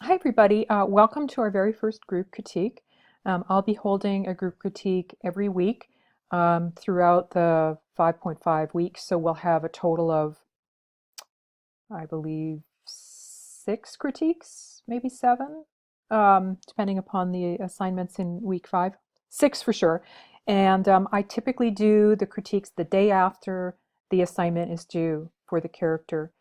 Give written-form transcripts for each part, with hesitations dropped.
Hi everybody, welcome to our very first group critique. I'll be holding a group critique every week throughout the 5.5 weeks, so we'll have a total of, I believe, 6 critiques, maybe 7, depending upon the assignments in week 5. 6 for sure. And I typically do the critiques the day after the assignment is due for the character.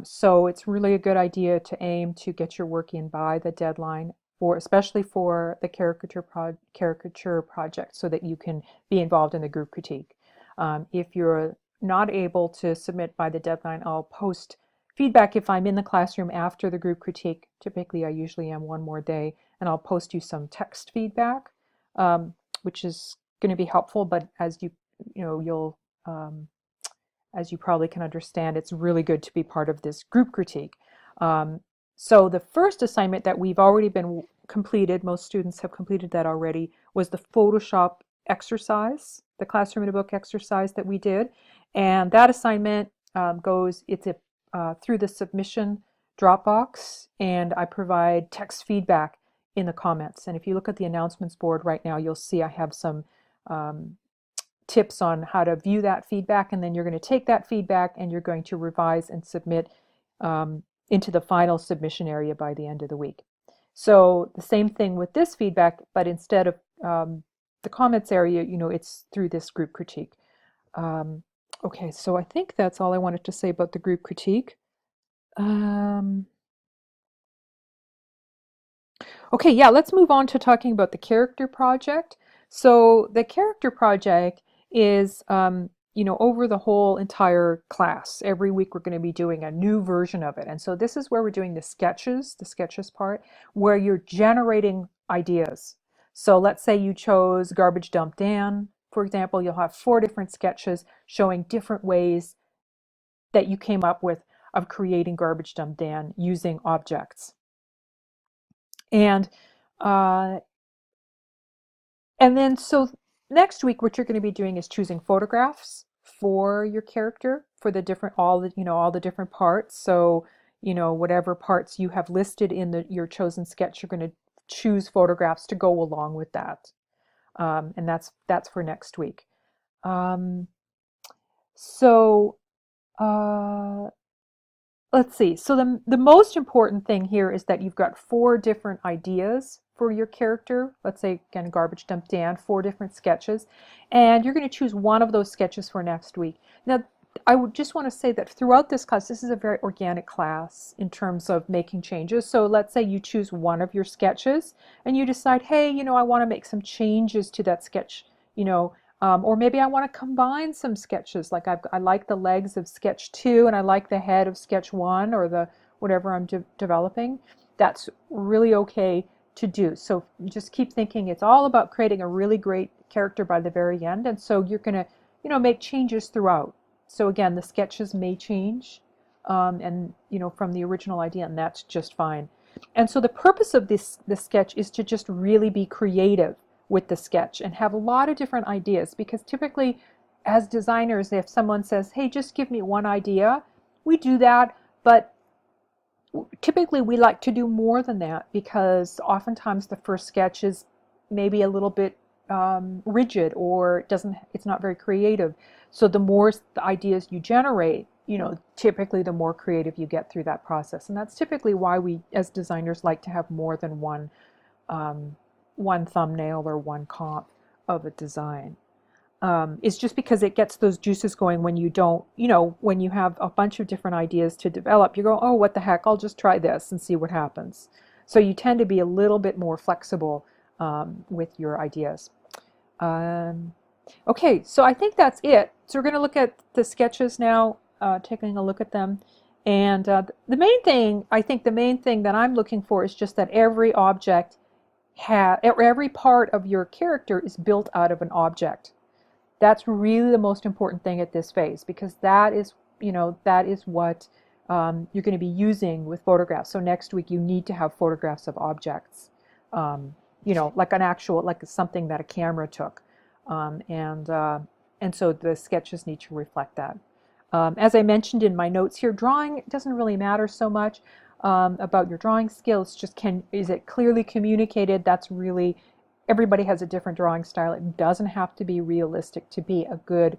So it's really a good idea to aim to get your work in by the deadline, especially for the caricature project, so that you can be involved in the group critique. If you're not able to submit by the deadline, I'll post feedback if I'm in the classroom after the group critique. Typically, I usually am one more day, and I'll post you some text feedback, which is going to be helpful. But as you probably can understand, it's really good to be part of this group critique. So the first assignment that we've already been completed, most students have completed that already, was the Photoshop exercise, the classroom in a book exercise that we did. And that assignment through the submission Dropbox, and I provide text feedback in the comments. And if you look at the announcements board right now, you'll see I have some tips on how to view that feedback, and then you're going to take that feedback and you're going to revise and submit into the final submission area by the end of the week. So the same thing with this feedback, but instead of the comments area, it's through this group critique. Okay, so I think that's all I wanted to say about the group critique. Okay, yeah, let's move on to talking about the character project. So the character project is, over the whole entire class. Every week we're going to be doing a new version of it. And so this is where we're doing the sketches part, where you're generating ideas. So let's say you chose Garbage Dump Dan, for example. You'll have 4 different sketches showing different ways that you came up with of creating Garbage Dump Dan using objects. And then so next week what you're going to be doing is choosing photographs for your character, for all the different parts. So whatever parts you have listed in your chosen sketch, you're going to choose photographs to go along with that. And that's for next week. Let's see. So the most important thing here is that you've got 4 different ideas for your character. Let's say, again, Garbage Dump Dan, 4 different sketches. And you're going to choose one of those sketches for next week. Now, I would just want to say that throughout this class, this is a very organic class in terms of making changes. So let's say you choose one of your sketches and you decide, hey, I want to make some changes to that sketch, or maybe I want to combine some sketches. Like I like the legs of sketch 2 and I like the head of sketch 1, or the whatever I'm developing. That's really okay to do. So just keep thinking it's all about creating a really great character by the very end. And so you're going to, make changes throughout. So again, the sketches may change and from the original idea, and that's just fine. And so the purpose of this sketch is to just really be creative with the sketch and have a lot of different ideas, because typically as designers, if someone says, hey, just give me one idea, we do that, but typically we like to do more than that, because oftentimes the first sketch is maybe a little bit rigid, or it's not very creative. So the more the ideas you generate, typically the more creative you get through that process. And that's typically why we as designers like to have more than one thumbnail or one comp of a design. It's just because it gets those juices going when you don't, when you have a bunch of different ideas to develop, you go, oh, what the heck, I'll just try this and see what happens. So you tend to be a little bit more flexible with your ideas. Okay, so I think that's it. So we're going to look at the sketches now, taking a look at them. And the main thing that I'm looking for is just that every object every part of your character is built out of an object. That's really the most important thing at this phase, because that is what you're going to be using with photographs. So next week you need to have photographs of objects, like something that a camera took, and so the sketches need to reflect that. As I mentioned in my notes here, drawing doesn't really matter so much. about your drawing skills. Just is it clearly communicated? That's really, everybody has a different drawing style. It doesn't have to be realistic to be a good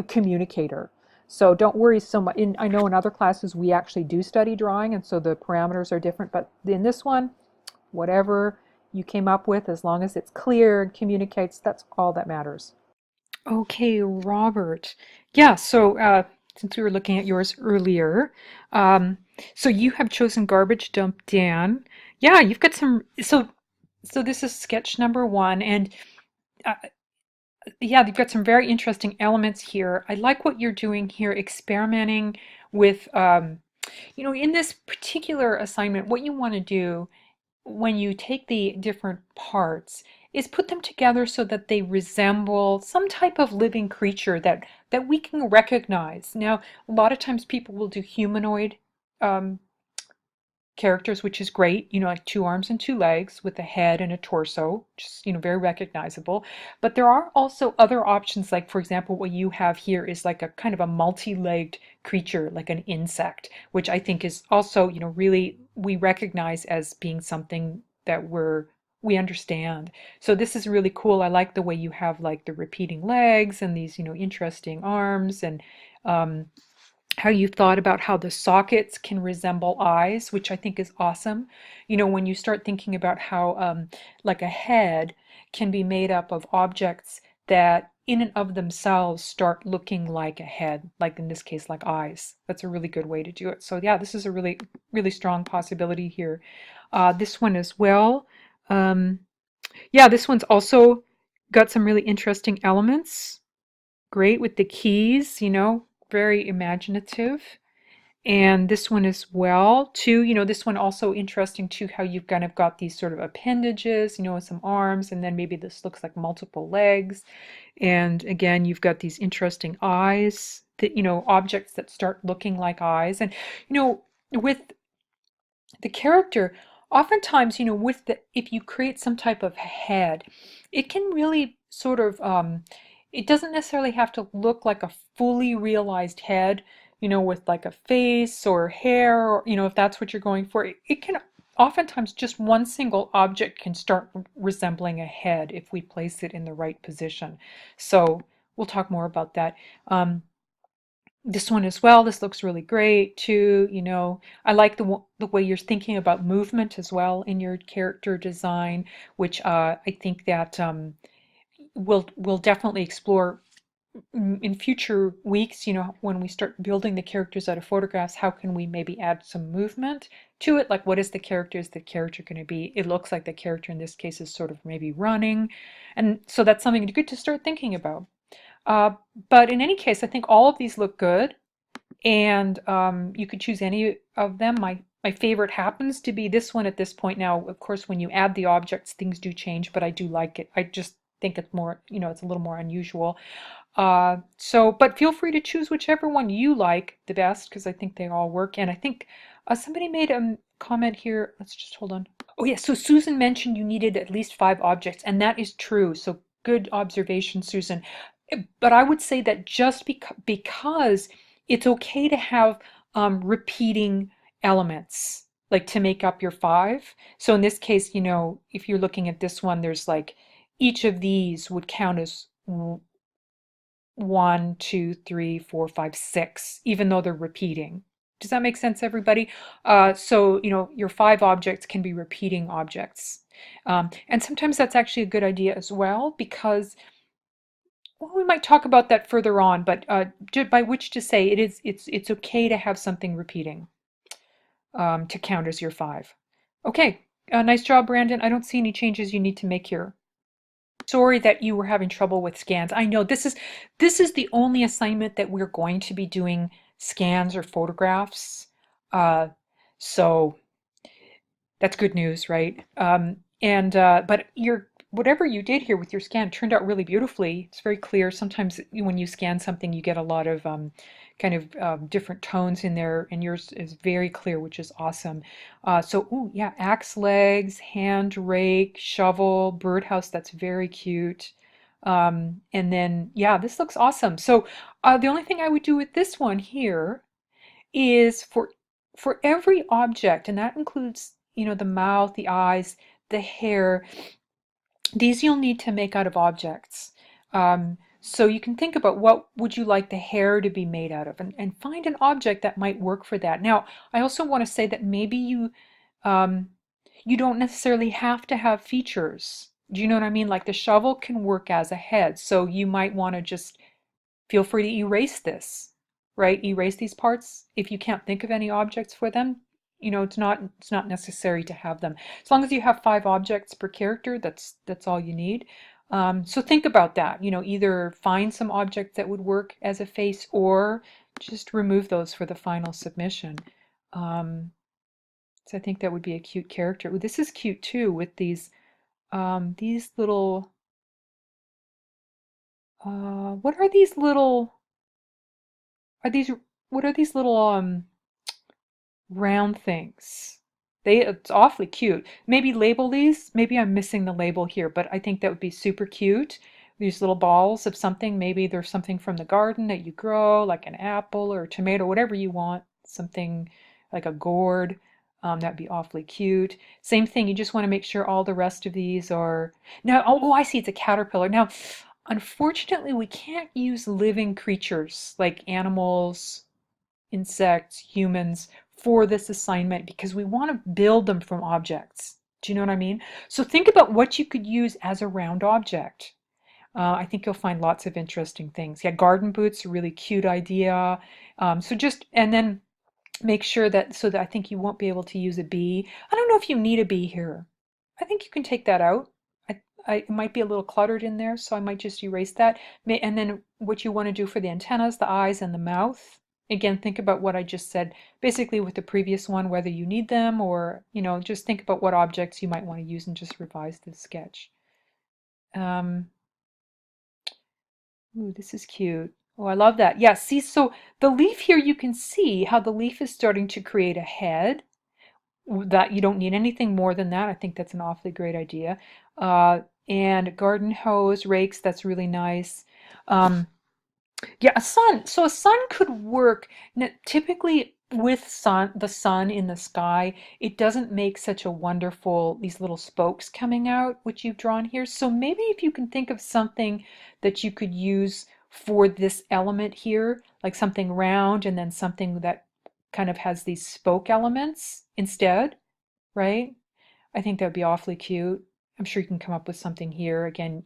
communicator. So don't worry so much. I know in other classes we actually do study drawing, and so the parameters are different. But in this one, whatever you came up with, as long as it's clear and communicates, that's all that matters. Okay, Robert. Yeah, so since we were looking at yours earlier, um, so you have chosen Garbage Dump Dan. Yeah, you've got some. So this is sketch number one, and uh, yeah, you've got some very interesting elements here. I like what you're doing here, experimenting with, in this particular assignment, what you want to do when you take the different parts is put them together so that they resemble some type of living creature that we can recognize. Now, a lot of times people will do humanoid um, characters, which is great, like two arms and two legs with a head and a torso, just, very recognizable. But there are also other options, like, for example, what you have here is like a kind of a multi-legged creature, like an insect, which I think is also, really we recognize as being something that we understand. So this is really cool. I like the way you have like the repeating legs and these, interesting arms, and um, how you thought about how the sockets can resemble eyes, which I think is awesome. When you start thinking about how like a head can be made up of objects that in and of themselves start looking like a head, like in this case, like eyes. That's a really good way to do it. So yeah, this is a really, really strong possibility here. This one as well. Um, yeah, this one's also got some really interesting elements. Great with the keys, very imaginative. And this one as well, too, this one also interesting too, how you've kind of got these sort of appendages, with some arms, and then maybe this looks like multiple legs. And again, you've got these interesting eyes that, objects that start looking like eyes. And, with the character, oftentimes, with if you create some type of head, it can really sort of, it doesn't necessarily have to look like a fully realized head, with like a face or hair, or, if that's what you're going for. It can oftentimes just one single object can start resembling a head if we place it in the right position. So we'll talk more about that. This one as well, this looks really great too. I like the way you're thinking about movement as well in your character design, which I think that we'll definitely explore in future weeks. When we start building the characters out of photographs, how can we maybe add some movement to it? Like, what is the character going to be? It looks like the character in this case is sort of maybe running, and so that's something good to start thinking about. uh, but in any case, I think all of these look good, and you could choose any of them. My favorite happens to be this one at this point. Now, of course, when you add the objects, things do change, but I do like it. I just think it's more, it's a little more unusual. But feel free to choose whichever one you like the best, because I think they all work. And I think somebody made a comment here. Let's just hold on. Oh, yeah. So Susan mentioned you needed at least 5 objects, and that is true. So good observation, Susan. But I would say that just because it's okay to have repeating elements, like to make up your 5. So in this case, if you're looking at this one, there's like each of these would count as 1, 2, 3, 4, 5, 6, even though they're repeating. Does that make sense, everybody? So, your 5 objects can be repeating objects. And sometimes that's actually a good idea as well, because, well, we might talk about that further on, but by which to say it's okay to have something repeating to count as your 5. Okay, nice job, Brandon. I don't see any changes you need to make here. Sorry that you were having trouble with scans. I know this is the only assignment that we're going to be doing scans or photographs. Uh, so that's good news, right? And but whatever you did here with your scan turned out really beautifully. It's very clear. Sometimes when you scan something, you get a lot of kind of different tones in there, and yours is very clear, which is awesome. So, ooh, yeah, axe legs, hand rake, shovel, birdhouse. That's very cute. And then, yeah, this looks awesome. So, the only thing I would do with this one here is for every object, and that includes, the mouth, the eyes, the hair, these you'll need to make out of objects. So you can think about what would you like the hair to be made out of, and find an object that might work for that. Now, I also want to say that maybe um, you don't necessarily have to have features. Do you know what I mean? Like the shovel can work as a head, so you might want to just feel free to erase this, right? Erase these parts if you can't think of any objects for them. It's not necessary to have them. As long as you have 5 objects per character, that's all you need. So think about that. Either find some objects that would work as a face, or just remove those for the final submission. So I think that would be a cute character. Ooh, this is cute too, with these little. What are these little? Are these what are these little round things? It's awfully cute. Maybe label these. Maybe I'm missing the label here, but I think that would be super cute. These little balls of something. Maybe there's something from the garden that you grow, like an apple or a tomato, whatever you want. Something like a gourd. That'd be awfully cute. Same thing, you just want to make sure all the rest of these are. Now, oh, I see, it's a caterpillar. Now, unfortunately, we can't use living creatures like animals, insects, humans for this assignment because we want to build them from objects. Do you know what I mean? So think about what you could use as a round object. I think you'll find lots of interesting things. Yeah, garden boots, a really cute idea. And then make sure that, so that I think you won't be able to use a bee. I don't know if you need a bee here. I think you can take that out. It might be a little cluttered in there, so I might just erase that. And then what you want to do for the antennas, the eyes, and the mouth. Again, think about what I just said, basically with the previous one, whether you need them or, just think about what objects you might want to use and just revise the sketch. Ooh, this is cute. Oh, I love that. Yeah, see, so the leaf here, you can see how the leaf is starting to create a head. That you don't need anything more than that. I think that's an awfully great idea. And garden hose, rakes, that's really nice. Um, yeah, a sun. So a sun could work. Typically with the sun in the sky, it doesn't make such a wonderful, these little spokes coming out, which you've drawn here. So maybe if you can think of something that you could use for this element here, like something round and then something that kind of has these spoke elements instead, right? I think that would be awfully cute. I'm sure you can come up with something here. Again,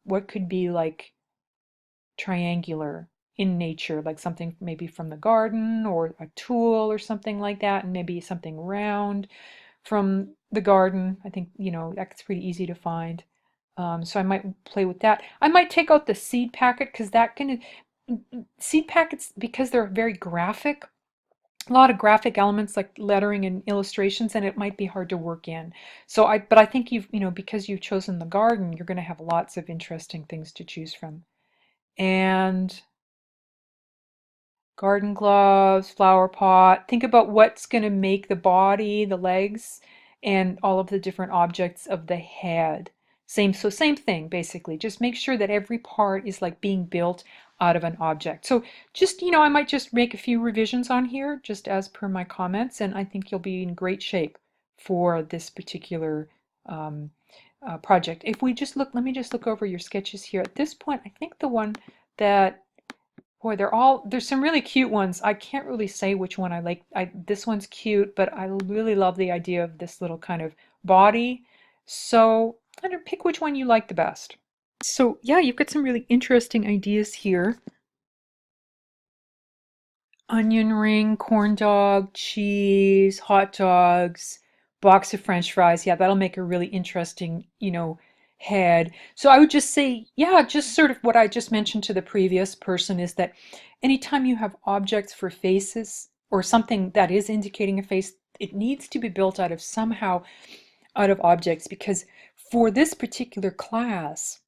what could be like triangular in nature, like something maybe from the garden or a tool or something like that, and maybe something round from the garden. I think, that's pretty easy to find. So I might play with that. I might take out the seed packet because seed packets, because they're very graphic, a lot of graphic elements like lettering and illustrations, and it might be hard to work in. But I think because you've chosen the garden, you're going to have lots of interesting things to choose from. And garden gloves, flower pot. Think about what's going to make the body, the legs, and all of the different objects of the head. Same thing basically. Just make sure that every part is like being built out of an object. So just, I might just make a few revisions on here just as per my comments, and I think you'll be in great shape for this particular project. If we just look, let me just look over your sketches here. At this point, I think the one that Boy, there's some really cute ones. I can't really say which one I like. This one's cute, but I really love the idea of this little kind of body. So I don't pick which one you like the best. So yeah, you've got some really interesting ideas here. Onion ring, corn dog, cheese, hot dogs, box of French fries. Yeah, that'll make a really interesting, head. So I would just say, yeah, just sort of what I just mentioned to the previous person is that anytime you have objects for faces or something that is indicating a face, it needs to be built somehow out of objects, because for this particular class,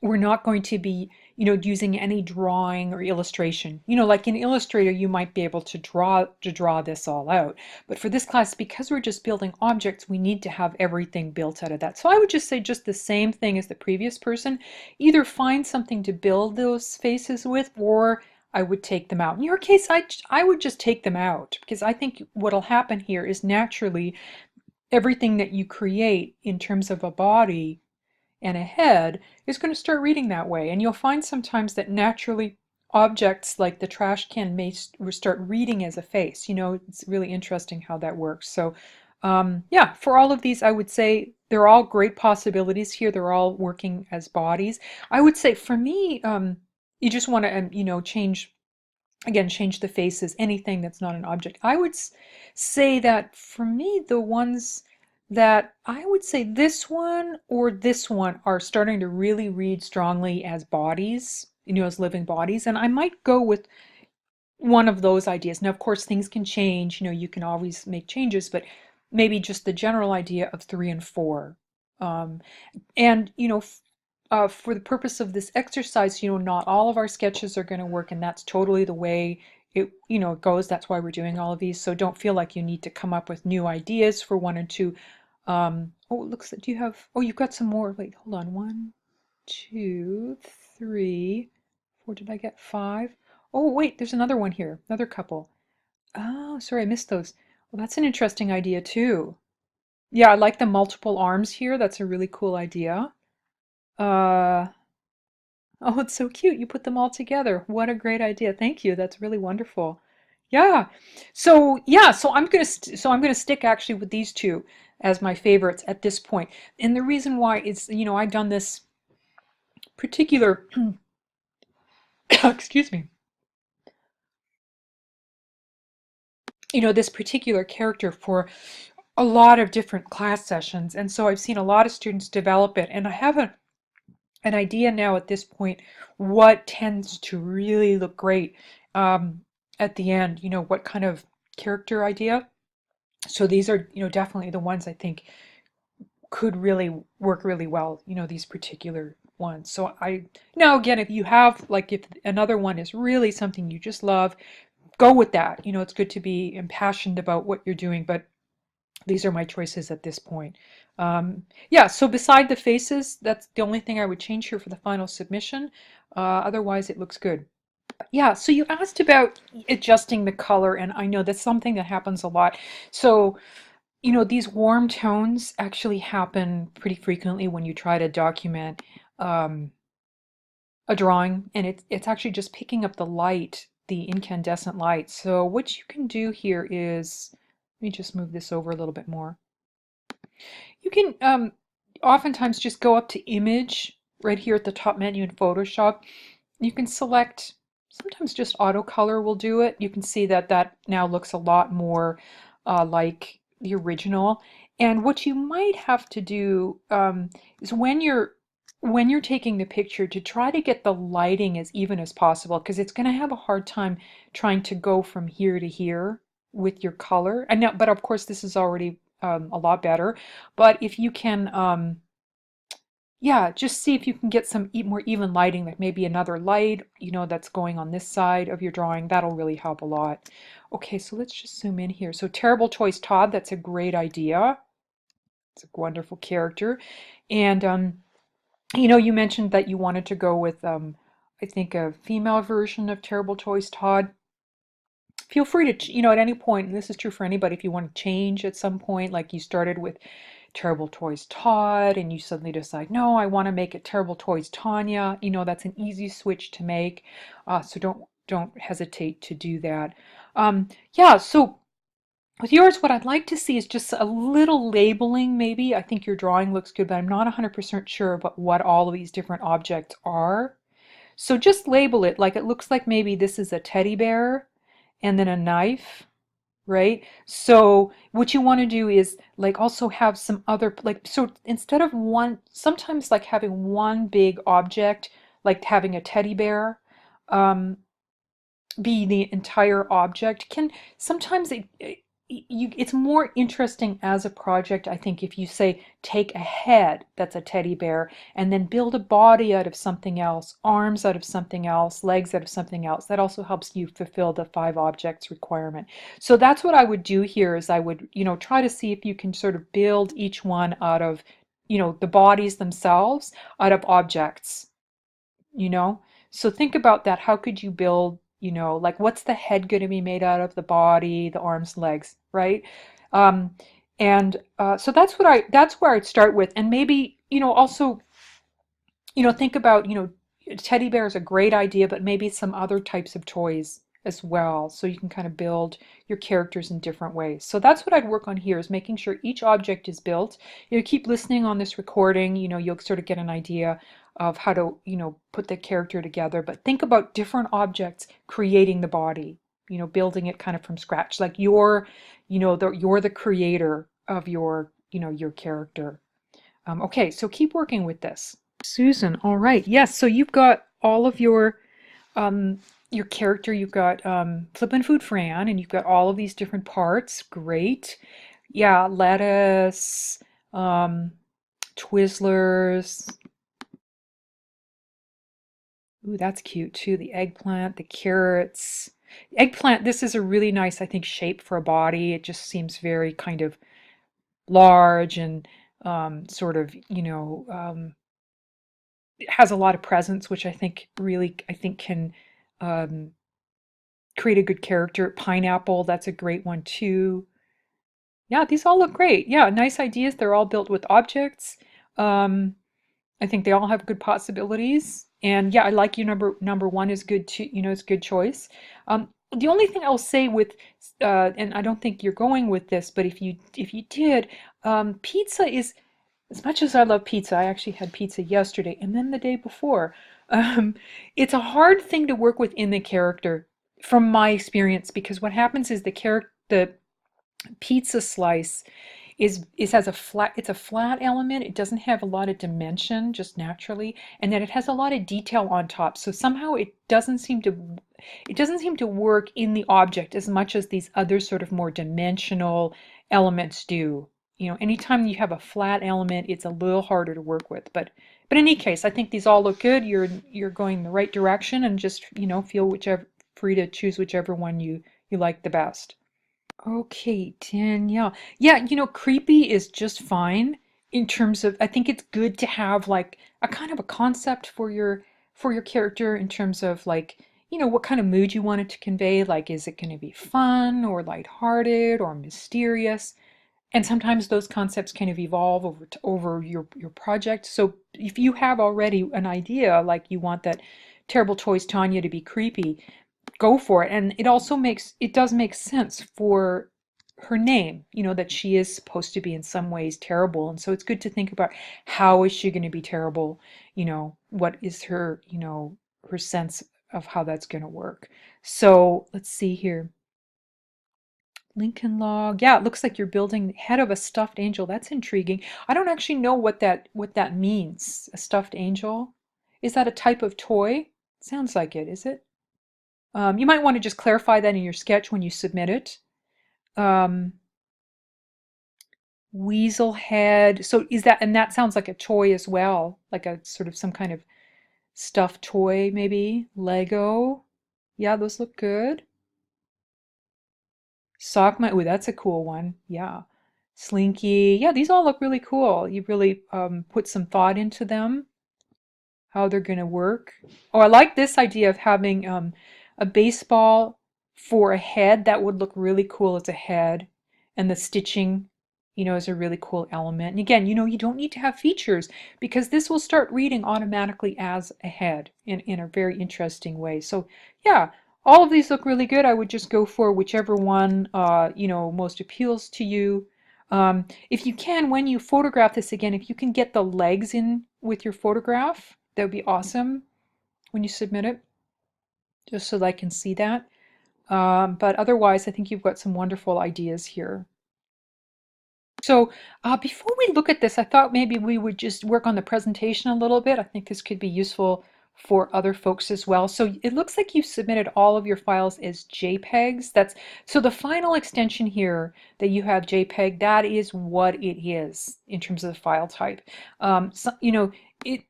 we're not going to be, using any drawing or illustration. Like in Illustrator, you might be able to draw this all out. But for this class, because we're just building objects, we need to have everything built out of that. So I would just say just the same thing as the previous person. Either find something to build those faces with, or I would take them out. In your case, I would just take them out because I think what'll happen here is naturally everything that you create in terms of a body and a head is going to start reading that way. And you'll find sometimes that naturally objects like the trash can may start reading as a face. You know, it's really interesting how that works. So, yeah, for all of these, I would say they're all great possibilities here. They're all working as bodies. I would say for me, you just want to, you know, change the faces, anything that's not an object. I would say that for me, the ones that I would say this one or this one are starting to really read strongly as bodies, you know, as living bodies. And I might go with one of those ideas. Now, of course, things can change, you know, you can always make changes, but maybe just the general idea of 3 and 4. Um, and, you know, for the purpose of this exercise, you know, not all of our sketches are going to work, and that's totally the way it, you know, it goes. That's why we're doing all of these. So don't feel like you need to come up with new ideas for 1 and 2. Oh, it looks like, do you have, oh, you've got some more. Wait, hold on. 1, 2, 3, 4. Did I get 5? Oh, wait, there's another one here. Another couple. Oh, sorry, I missed those. Well, that's an interesting idea too. Yeah, I like the multiple arms here. That's a really cool idea. Uh, oh, it's so cute. You put them all together. What a great idea. Thank you. That's really wonderful. Yeah. So, yeah, so I'm going to stick actually with these two as my favorites at this point. And the reason why is, you know, I've done this particular excuse me. You know, this particular character for a lot of different class sessions. And so I've seen a lot of students develop it, and I have an idea now at this point what tends to really look great at the end, you know, what kind of character idea. So these are, you know, definitely the ones I think could really work really well, you know, these particular ones. So I, now again, if you have, like, if another one is really something you just love, go with that. You know, it's good to be impassioned about what you're doing, but these are my choices at this point. Yeah, so beside the faces, that's the only thing I would change here for the final submission. Otherwise, it looks good. Yeah, so you asked about adjusting the color, and I know that's something that happens a lot. So, you know, these warm tones actually happen pretty frequently when you try to document um, a drawing, and it's actually just picking up the light, the incandescent light. So what you can do here is, let me just move this over a little bit more. You can oftentimes just go up to image right here at the top menu in Photoshop. You can select, sometimes just auto color will do it. You can see that that now looks a lot more like the original. And what you might have to do is when you're taking the picture, to try to get the lighting as even as possible, because it's going to have a hard time trying to go from here to here with your color. And now, but of course, this is already a lot better. But if you can, yeah, just see if you can get some more even lighting, like maybe another light, you know, that's going on this side of your drawing. That'll really help a lot. Okay, so let's just zoom in here. So Terrible Toys Todd, that's a great idea. It's a wonderful character. And, you know, you mentioned that you wanted to go with, I think, a female version of Terrible Toys Todd. Feel free to, you know, at any point, and this is true for anybody, if you want to change at some point, like you started with Terrible Toys Todd and you suddenly decide, no, I want to make it Terrible Toys Tanya, you know, that's an easy switch to make. So don't hesitate to do that. Yeah, so with yours, what I'd like to see is just a little labeling, maybe. I think your drawing looks good, but I'm not 100% sure about what all of these different objects are. So just label it like it looks like maybe this is a teddy bear and then a knife, right? So what you want to do is like also have some other, like, so instead of one, sometimes like having one big object, like having a teddy bear, um, be the entire object can sometimes it's more interesting as a project, I think, if you say take a head that's a teddy bear and then build a body out of something else, arms out of something else, legs out of something else. That also helps you fulfill the 5 objects requirement. So that's what I would do here, is I would, you know, try to see if you can sort of build each one out of, you know, the bodies themselves out of objects, you know. So think about that. How could you build like what's the head going to be made out of, the body, the arms, legs, right? Um, and so that's where I'd start with, and maybe also think about, teddy bear is a great idea, but maybe some other types of toys as well, so you can kind of build your characters in different ways. So that's what I'd work on here, is making sure each object is built. Keep listening on this recording, you'll sort of get an idea of how to, put the character together, but think about different objects creating the body, building it kind of from scratch, like you're the creator of your character. Okay, so keep working with this. Susan, all right. Yes, so you've got all of your character. You've got Flippin' Food Fran, and you've got all of these different parts. Great. Yeah, lettuce, um, Twizzlers. Ooh, that's cute too. The eggplant, the carrots. Eggplant, this is a really nice, I think, shape for a body. It just seems very kind of large and sort of, it has a lot of presence, which I think can um, create a good character. Pineapple, that's a great one too. Yeah, these all look great. Yeah, nice ideas. They're all built with objects. Um, I think they all have good possibilities. And yeah, I like you. Number one is good too. It's a good choice. The only thing I'll say with, and I don't think you're going with this, but if you did, pizza is, as much as I love pizza, I actually had pizza yesterday and then the day before. Um, it's a hard thing to work with in the character, from my experience, because what happens is the pizza slice is has a flat it's a flat element. It doesn't have a lot of dimension just naturally, and then it has a lot of detail on top, so somehow it doesn't seem to work in the object as much as these other sort of more dimensional elements do. Anytime you have a flat element, it's a little harder to work with, but in any case, I think these all look good. You're going in the right direction, and just feel whichever free to choose whichever one you like the best. Okay, Danielle. Yeah, creepy is just fine in terms of, I think it's good to have like a kind of a concept for your character, in terms of like, what kind of mood you want it to convey. Like, is it going to be fun or lighthearted or mysterious? And sometimes those concepts kind of evolve over your project. So if you have already an idea, like you want that Terrible Toys Tanya to be creepy, go for it. And it does make sense for her name, that she is supposed to be in some ways terrible. And so it's good to think about, how is she going to be terrible? What is her sense of how that's going to work. So let's see here. Lincoln log. Yeah, it looks like you're building the head of a stuffed angel. That's intriguing. I don't actually know what that means. A stuffed angel? Is that a type of toy? Sounds like it, is it? You might want to just clarify that in your sketch when you submit it. Um, Weasel head. So and that sounds like a toy as well, like a sort of some kind of stuffed toy, maybe. Lego. Yeah, those look good. Ooh, that's a cool one. Yeah. Slinky. Yeah, these all look really cool. You really put some thought into them, how they're going to work. Oh, I like this idea of having a baseball for a head. That would look really cool as a head. And the stitching, is a really cool element. And again, you don't need to have features, because this will start reading automatically as a head in a very interesting way. So yeah, all of these look really good. I would just go for whichever one, most appeals to you. If you can, when you photograph this again, if you can get the legs in with your photograph, that would be awesome when you submit it, just so that I can see that. But otherwise, I think you've got some wonderful ideas here. So before we look at this, I thought maybe we would just work on the presentation a little bit. I think this could be useful for other folks as well. So it looks like you've submitted all of your files as JPEGs. So the final extension here that you have JPEG, that is what it is in terms of the file type. So, it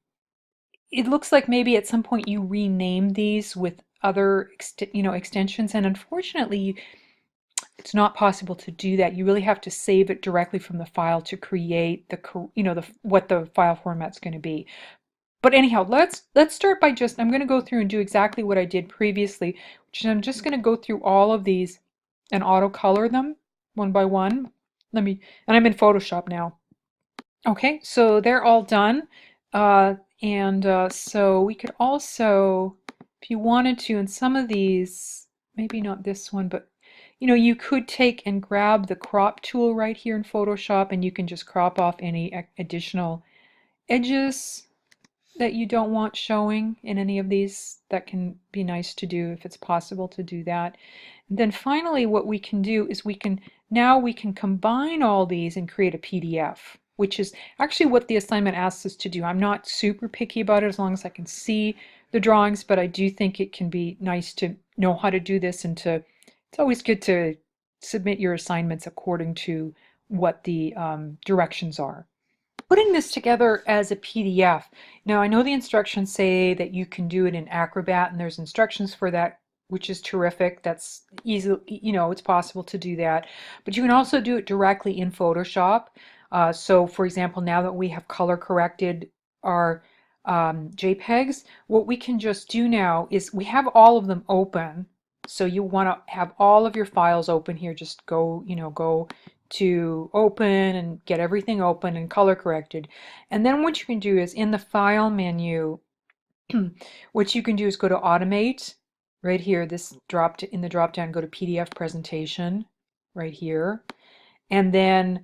it looks like maybe at some point you rename these with other extensions, and unfortunately it's not possible to do that. You really have to save it directly from the file to create what the file format's going to be. But anyhow, let's start by I'm going to go through and do exactly what I did previously, I'm just going to go through all of these and auto color them one by one. And I'm in Photoshop now. Okay, so they're all done. So we could also, if you wanted to, in some of these, maybe not this one, but you could take and grab the crop tool right here in Photoshop and you can just crop off any additional edges that you don't want showing in any of these. That can be nice to do if it's possible to do that. And then finally what we can do is we can combine all these and create a PDF, which is actually what the assignment asks us to do. I'm not super picky about it as long as I can see the drawings, but I do think it can be nice to know how to do this and it's always good to submit your assignments according to what the directions are. Putting this together as a PDF. Now I know the instructions say that you can do it in Acrobat and there's instructions for that, which is terrific. That's easy, it's possible to do that. But you can also do it directly in Photoshop. So for example, now that we have color corrected our JPEGs, what we can just do now is we have all of them open. So you want to have all of your files open here. Just go to open and get everything open and color corrected. And then what you can do is in the file menu, what you can do is go to automate right here, in the drop down, go to PDF presentation right here, and then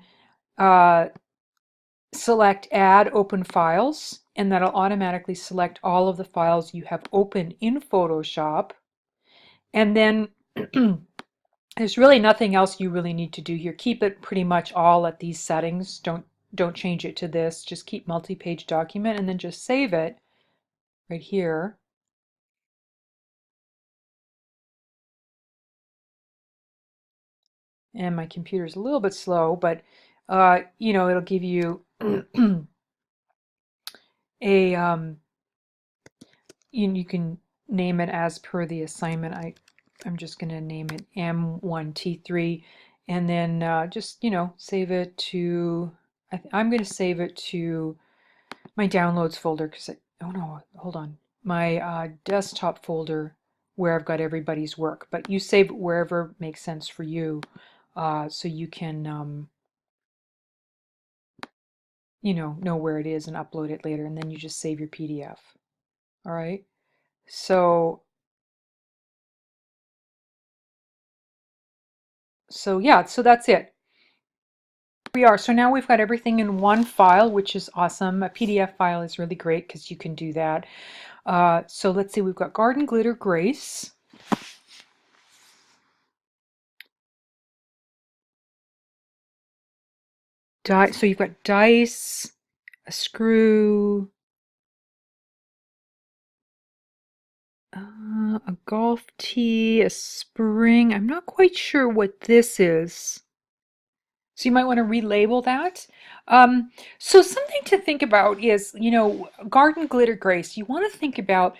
select add open files, and that'll automatically select all of the files you have open in Photoshop. And then there's really nothing else you really need to do here. Keep it pretty much all at these settings. Don't change it to this. Just keep multi-page document and then just save it right here. And my computer's a little bit slow, but it'll give you a you can name it as per the assignment. I'm just going to name it M1T3 and then just save it to I'm going to save it to my downloads folder because oh no, hold on, my desktop folder where I've got everybody's work. But you save it wherever makes sense for you, so you can know where it is and upload it later, and then you just save your PDF. All right, so yeah, so that's it. We are. So now we've got everything in one file, which is awesome. A PDF file is really great because you can do that. So let's see, we've got Garden Glitter Grace. So you've got dice, a screw, a golf tee, a spring. I'm not quite sure what this is. So you might want to relabel that. So something to think about is, Garden Glitter Grace. You want to think about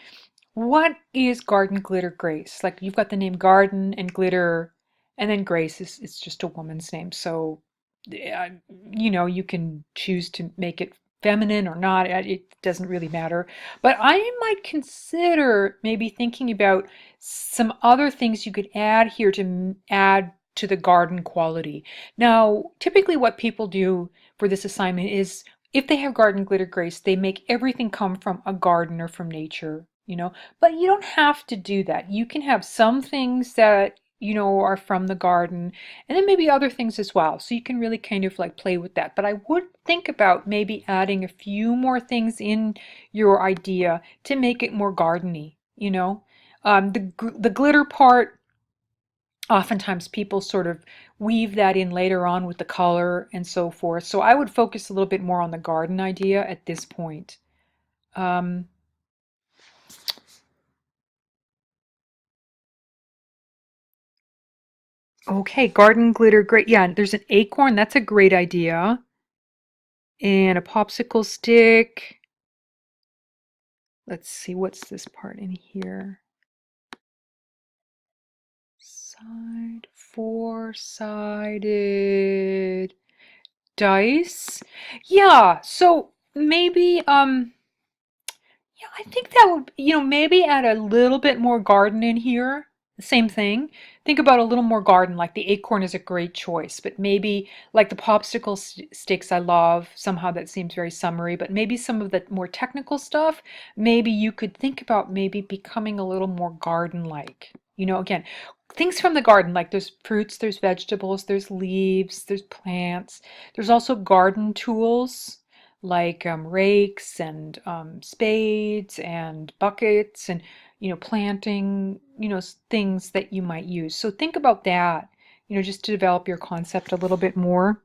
what is Garden Glitter Grace? Like you've got the name Garden and Glitter, and then Grace is just a woman's name. So, you can choose to make it feminine or not. It doesn't really matter. But I might consider maybe thinking about some other things you could add here to add to the garden quality. Now, typically what people do for this assignment is if they have Garden Glitter Grace, they make everything come from a garden or from nature, but you don't have to do that. You can have some things that are from the garden and then maybe other things as well. So you can really kind of like play with that. But I would think about maybe adding a few more things in your idea to make it more gardeny, the glitter part, oftentimes people sort of weave that in later on with the color and so forth. So I would focus a little bit more on the garden idea at this point. Okay, garden glitter, great. Yeah, there's an acorn. That's a great idea. And a popsicle stick. Let's see, what's this part in here? Four-sided dice. Yeah, so maybe, yeah, I think that would, maybe add a little bit more garden in here. Same thing. Think about a little more garden, like the acorn is a great choice, but maybe like the popsicle sticks I love, somehow that seems very summery, but maybe some of the more technical stuff, maybe you could think about maybe becoming a little more garden-like. Again, things from the garden, like there's fruits, there's vegetables, there's leaves, there's plants. There's also garden tools like rakes and spades and buckets and planting, things that you might use. So think about that, just to develop your concept a little bit more.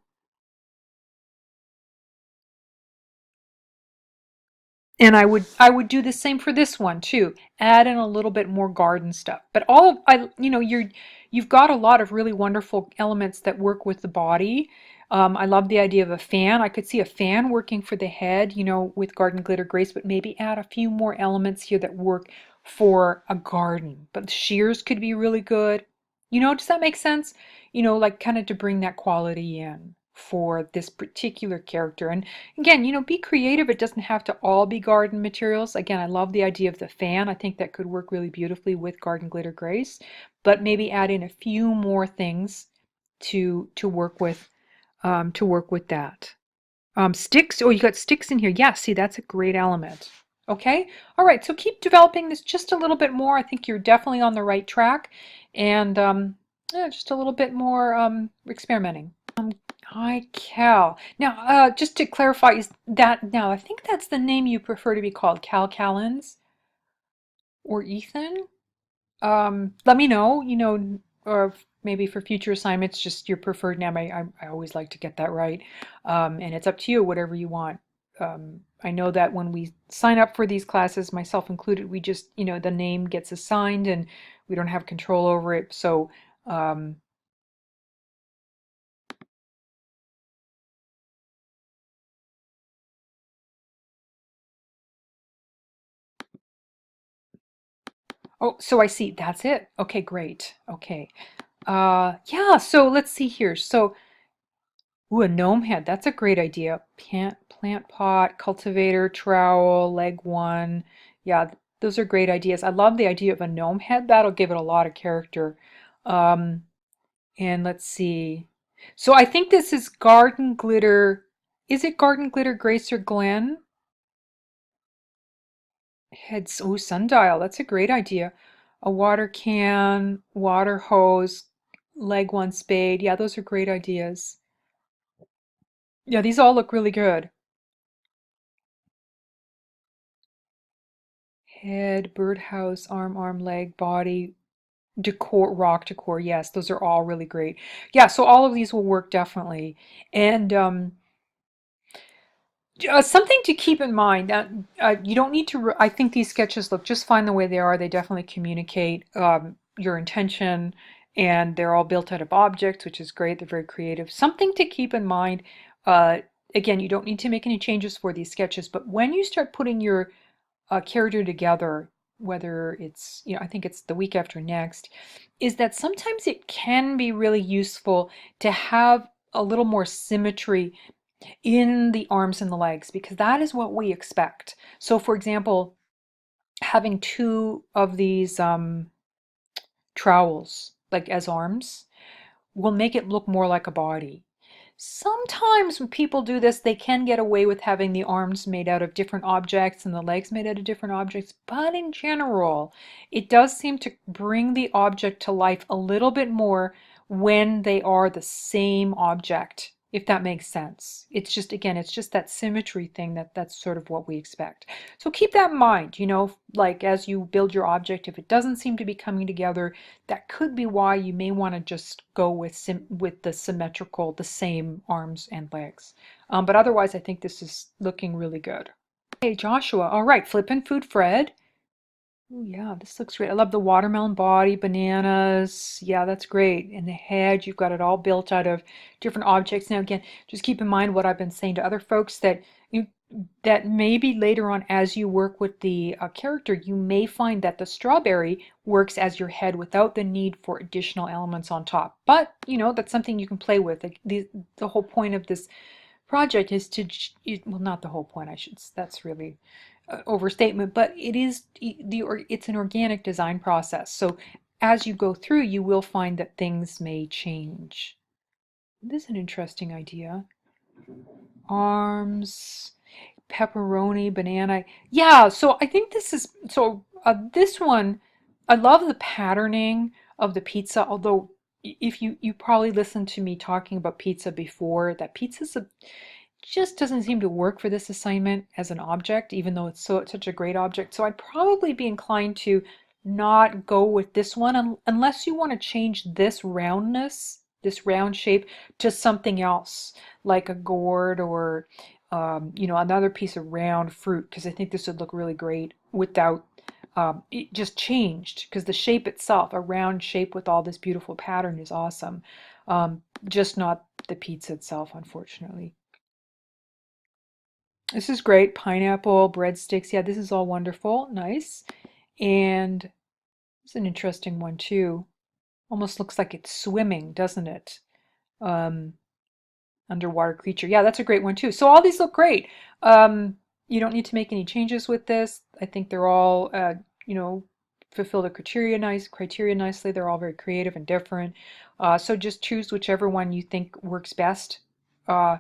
And I would do the same for this one too. Add in a little bit more garden stuff. But all of you've got a lot of really wonderful elements that work with the body. I love the idea of a fan. I could see a fan working for the head, with garden glitter grace, but maybe add a few more elements here that work for a garden. But the shears could be really good. Does that make sense? Like kind of to bring that quality in for this particular character. And again, be creative. It doesn't have to all be garden materials. Again, I love the idea of the fan. I think that could work really beautifully with Garden Glitter Grace, but maybe add in a few more things to work with that. Sticks. Oh, you got sticks in here. Yeah, see, that's a great element. Okay. All right. So keep developing this just a little bit more. I think you're definitely on the right track, and yeah, just a little bit more experimenting. Hi, Cal. Now, just to clarify, is that now? I think that's the name you prefer to be called, Cal Callens or Ethan. Let me know, or maybe for future assignments, just your preferred name. I always like to get that right. And it's up to you, whatever you want. I know that when we sign up for these classes, myself included, we just, the name gets assigned and we don't have control over it. So, um, oh, so I see. That's it. Okay, great. Okay. Yeah, so let's see here. So, ooh, a gnome head. That's a great idea. Plant pot, cultivator, trowel, leg one. Yeah, those are great ideas. I love the idea of a gnome head. That'll give it a lot of character. Um, and let's see. So I think this is Garden Glitter. Is it Garden Glitter Grace or Glen? Heads. Oh, sundial. That's a great idea. A water can, water hose, leg one spade. Yeah, those are great ideas. Yeah, these all look really good. Head, birdhouse, arm, leg, body, decor, rock decor. Yes, those are all really great. Yeah, so all of these will work definitely. And something to keep in mind that you don't need to, I think these sketches look just fine the way they are. They definitely communicate your intention, and they're all built out of objects, which is great. They're very creative. Something to keep in mind, uh, again, you don't need to make any changes for these sketches, but when you start putting your character together, whether it's, I think it's the week after next, is that sometimes it can be really useful to have a little more symmetry in the arms and the legs, because that is what we expect. So, for example, having two of these trowels, like as arms, will make it look more like a body. Sometimes when people do this, they can get away with having the arms made out of different objects and the legs made out of different objects, but in general, it does seem to bring the object to life a little bit more when they are the same object, if that makes sense. It's just, again, it's just that symmetry thing that's sort of what we expect. So keep that in mind, like as you build your object, if it doesn't seem to be coming together, that could be why you may want to just go with the symmetrical, the same arms and legs. But otherwise, I think this is looking really good. Hey, Joshua. All right, Flippin' Food Fred. Oh yeah, this looks great. I love the watermelon body, bananas. Yeah, that's great. And the head, you've got it all built out of different objects. Now again, just keep in mind what I've been saying to other folks, that maybe later on as you work with the character, you may find that the strawberry works as your head without the need for additional elements on top. But, that's something you can play with. Like, the whole point of this project is well, not the whole point, that's really overstatement, but it's an organic design process. So as you go through, you will find that things may change. This is an interesting idea. Arms, pepperoni, banana. Yeah, so I think this is, so this one, I love the patterning of the pizza, although if you probably listened to me talking about pizza before, that pizza's a, just doesn't seem to work for this assignment as an object, even though it's such a great object. So I'd probably be inclined to not go with this one unless you want to change this roundness, this round shape, to something else, like a gourd or another piece of round fruit, because I think this would look really great without it just changed, because the shape itself, a round shape with all this beautiful pattern, is awesome. Just not the pizza itself, unfortunately. This is great. Pineapple, breadsticks. Yeah, this is all wonderful. Nice. And it's an interesting one too. Almost looks like it's swimming, doesn't it? Um, Underwater creature. Yeah, that's a great one too. So all these look great. You don't need to make any changes with this. I think they're all, you know, fulfill the criteria nicely. They're all very creative and different. So just choose whichever one you think works best, uh,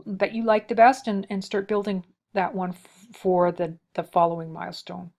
that you like the best, and start building that one for the following milestone.